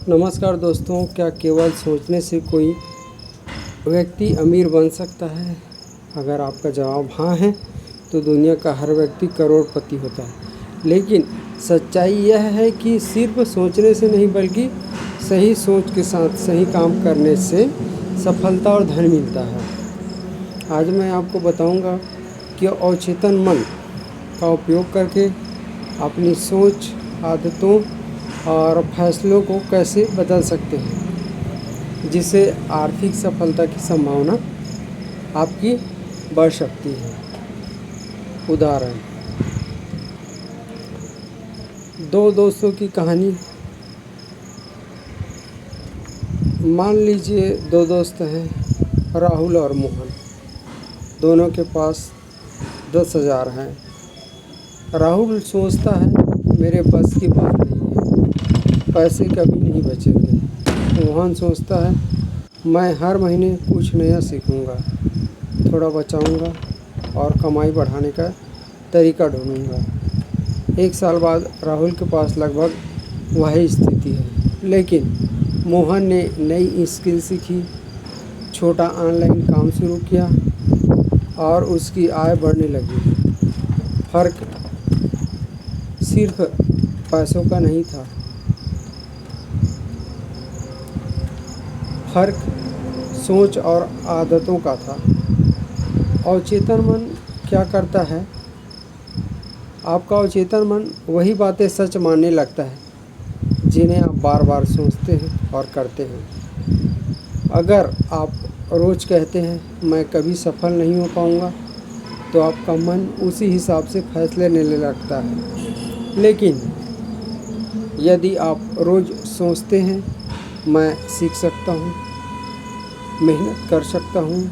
नमस्कार दोस्तों, क्या केवल सोचने से कोई व्यक्ति अमीर बन सकता है? अगर आपका जवाब हाँ है तो दुनिया का हर व्यक्ति करोड़पति होता है। लेकिन सच्चाई यह है कि सिर्फ सोचने से नहीं बल्कि सही सोच के साथ सही काम करने से सफलता और धन मिलता है। आज मैं आपको बताऊंगा कि अवचेतन मन का उपयोग करके अपनी सोच, आदतों और फैसलों को कैसे बदल सकते हैं, जिससे आर्थिक सफलता की संभावना आपकी बढ़ सकती है। उदाहरण, दो दोस्तों की कहानी। मान लीजिए दो दोस्त हैं, राहुल और मोहन। दोनों के पास 10,000 हैं। राहुल सोचता है मेरे बस की बात नहीं है, पैसे कभी नहीं बचेंगे। मोहन सोचता है मैं हर महीने कुछ नया सीखूंगा, थोड़ा बचाऊंगा और कमाई बढ़ाने का तरीका ढूंढूंगा। 1 साल बाद राहुल के पास लगभग वही स्थिति है, लेकिन मोहन ने नई स्किल सीखी, छोटा ऑनलाइन काम शुरू किया और उसकी आय बढ़ने लगी। फर्क सिर्फ पैसों का नहीं था, फर्क सोच और आदतों का था। अवचेतन मन क्या करता है? आपका अवचेतन मन वही बातें सच मानने लगता है जिन्हें आप बार बार सोचते हैं और करते हैं। अगर आप रोज़ कहते हैं मैं कभी सफल नहीं हो पाऊंगा, तो आपका मन उसी हिसाब से फैसले लेने लगता है। लेकिन यदि आप रोज़ सोचते हैं मैं सीख सकता हूँ, मेहनत कर सकता हूँ,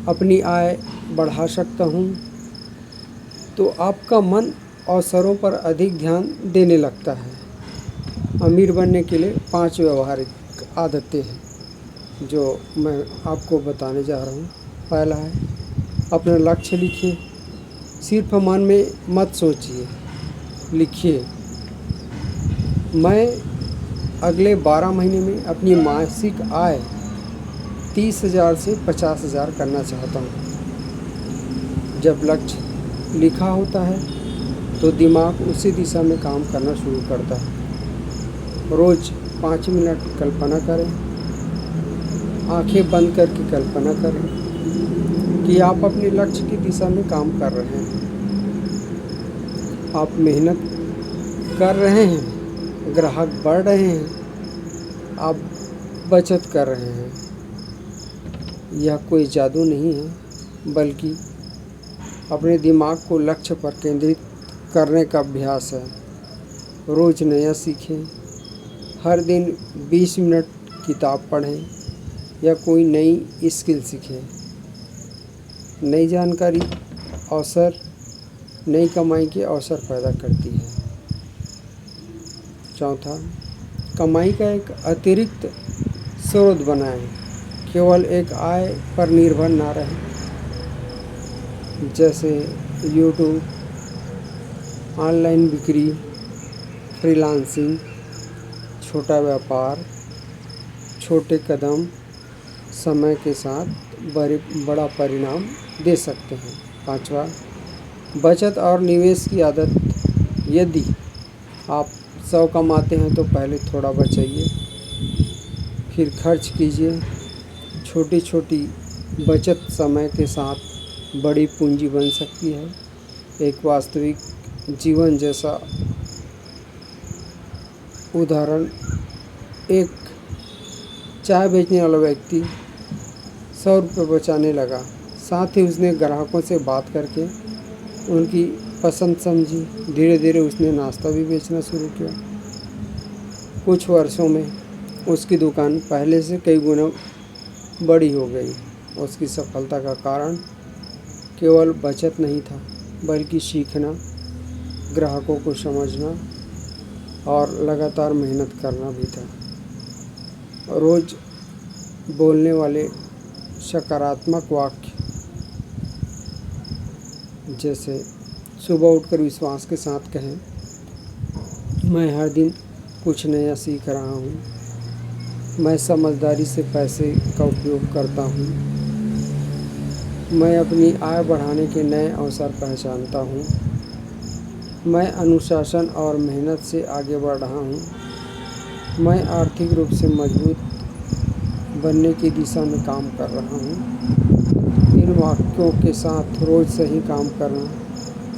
अपनी आय बढ़ा सकता हूँ, तो आपका मन अवसरों पर अधिक ध्यान देने लगता है। अमीर बनने के लिए 5 व्यवहारिक आदतें हैं जो मैं आपको बताने जा रहा हूँ। पहला है, अपना लक्ष्य लिखिए। सिर्फ मन में मत सोचिए, लिखिए मैं अगले 12 महीने में अपनी मासिक आय 30,000 से 50,000 करना चाहता हूँ। जब लक्ष्य लिखा होता है तो दिमाग उसी दिशा में काम करना शुरू करता है। रोज़ 5 मिनट कल्पना करें, आंखें बंद करके कल्पना करें कि आप अपने लक्ष्य की दिशा में काम कर रहे हैं। आप मेहनत कर रहे हैं, ग्राहक बढ़ रहे हैं, आप बचत कर रहे हैं। यह कोई जादू नहीं है, बल्कि अपने दिमाग को लक्ष्य पर केंद्रित करने का अभ्यास है। रोज़ नया सीखें, हर दिन 20 मिनट किताब पढ़ें या कोई नई स्किल सीखें। नई जानकारी अवसर, नई कमाई के अवसर पैदा करती है। चौथा, कमाई का एक अतिरिक्त स्रोत बनाएं। केवल एक आय पर निर्भर ना रहें, जैसे यूट्यूब, ऑनलाइन बिक्री, फ्रीलांसिंग, छोटा व्यापार। छोटे कदम समय के साथ बड़ा परिणाम दे सकते हैं। पांचवा, बचत और निवेश की आदत। यदि आप 100 कमाते हैं तो पहले थोड़ा बचाइए, फिर खर्च कीजिए। छोटी छोटी बचत समय के साथ बड़ी पूंजी बन सकती है। एक वास्तविक जीवन जैसा उदाहरण, एक चाय बेचने वाला व्यक्ति 100 रुपये बचाने लगा। साथ ही उसने ग्राहकों से बात करके उनकी पसंद समझी। धीरे धीरे उसने नाश्ता भी बेचना शुरू किया। कुछ वर्षों में उसकी दुकान पहले से कई गुना बड़ी हो गई। उसकी सफलता का कारण केवल बचत नहीं था, बल्कि सीखना, ग्राहकों को समझना और लगातार मेहनत करना भी था। रोज़ बोलने वाले सकारात्मक वाक्य, जैसे सुबह उठकर विश्वास के साथ कहें मैं हर दिन कुछ नया सीख रहा हूँ। मैं समझदारी से पैसे का उपयोग करता हूँ। मैं अपनी आय बढ़ाने के नए अवसर पहचानता हूँ। मैं अनुशासन और मेहनत से आगे बढ़ रहा हूँ। मैं आर्थिक रूप से मजबूत बनने की दिशा में काम कर रहा हूँ। इन वाक्यों के साथ रोज़ सही काम करना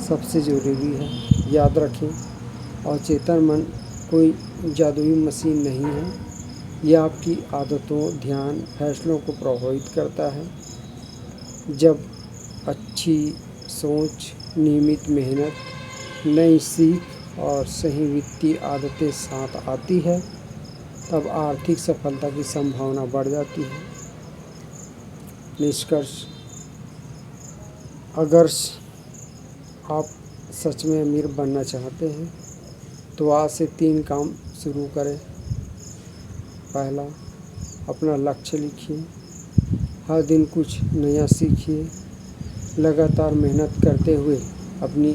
सबसे ज़रूरी है। याद रखें, अवचेतन मन कोई जादुई मशीन नहीं है। यह आपकी आदतों, ध्यान, फैसलों को प्रभावित करता है। जब अच्छी सोच, नियमित मेहनत, नई सीख और सही वित्तीय आदतें साथ आती है, तब आर्थिक सफलता की संभावना बढ़ जाती है। निष्कर्ष, अगर आप सच में अमीर बनना चाहते हैं तो आज से 3 काम शुरू करें। पहला, अपना लक्ष्य लिखिए। हर दिन कुछ नया सीखिए। लगातार मेहनत करते हुए अपनी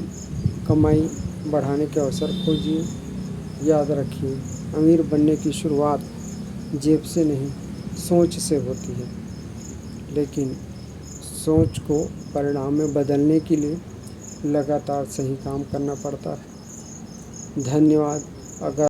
कमाई बढ़ाने के अवसर खोजिए। याद रखिए, अमीर बनने की शुरुआत जेब से नहीं, सोच से होती है। लेकिन सोच को परिणाम में बदलने के लिए लगातार सही काम करना पड़ता है। धन्यवाद। अगर